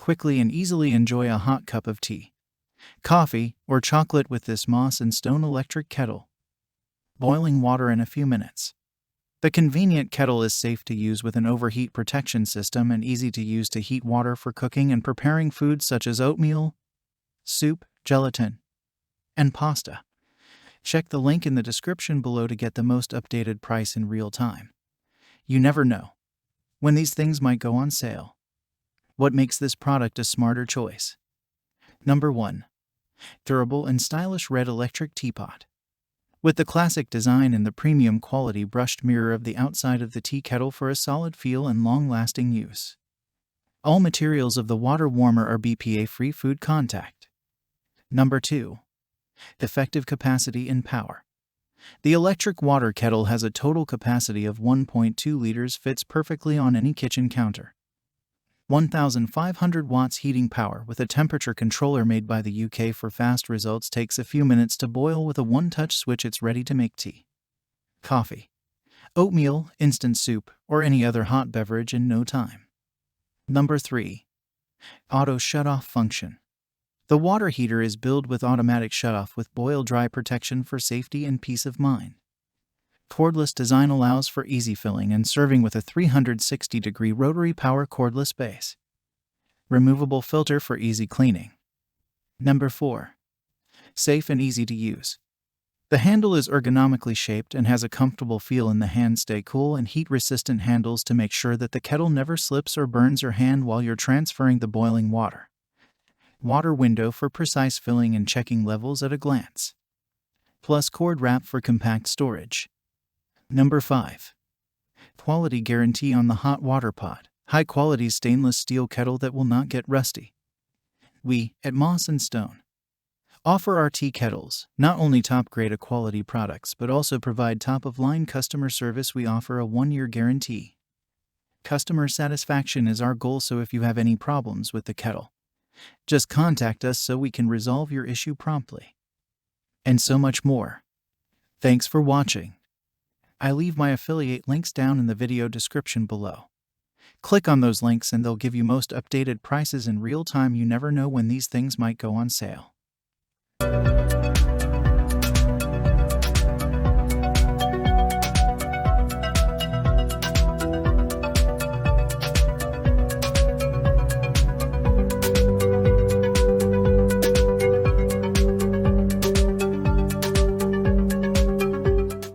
quickly and easily enjoy a hot cup of tea, coffee, or chocolate with this Moss Stone Electric Kettle. Boiling water in a few minutes. The convenient kettle is safe to use with an overheat protection system and easy to use to heat water for cooking and preparing foods such as oatmeal, soup, gelatin, and pasta. Check the link in the description below to get the most updated price in real time. You never know when these things might go on sale. What makes this product a smarter choice? Number 1. Durable and stylish red electric teapot. With the classic design and the premium quality brushed mirror of the outside of the tea kettle for a solid feel and long-lasting use. All materials of the water warmer are BPA-free food contact. Number 2. Effective capacity and power. The electric water kettle has a total capacity of 1.2 liters, fits perfectly on any kitchen counter. 1,500 watts heating power with a temperature controller made by the UK for fast results. Takes a few minutes to boil with a one-touch switch. It's ready to make tea, coffee, oatmeal, instant soup, or any other hot beverage in no time. Number 3. Auto shut-off function. The water heater is built with automatic shutoff with boil-dry protection for safety and peace of mind. Cordless design allows for easy filling and serving with a 360-degree rotary power cordless base. Removable filter for easy cleaning. Number 4. Safe and easy to use. The handle is ergonomically shaped and has a comfortable feel in the hand. Stay cool and heat-resistant handles to make sure that the kettle never slips or burns your hand while you're transferring the boiling water. Water window for precise filling and checking levels at a glance. Plus cord wrap for compact storage. Number 5. Quality guarantee on the hot water pot. High-quality stainless steel kettle that will not get rusty. We, at Moss Stone, offer our tea kettles, not only top-grade quality products but also provide top-of-line customer service. We offer a 1-year guarantee. Customer satisfaction is our goal, so if you have any problems with the kettle, just contact us so we can resolve your issue promptly. And so much more. Thanks for watching. I leave my affiliate links down in the video description below. Click on those links and they'll give you most updated prices in real time. You never know when these things might go on sale.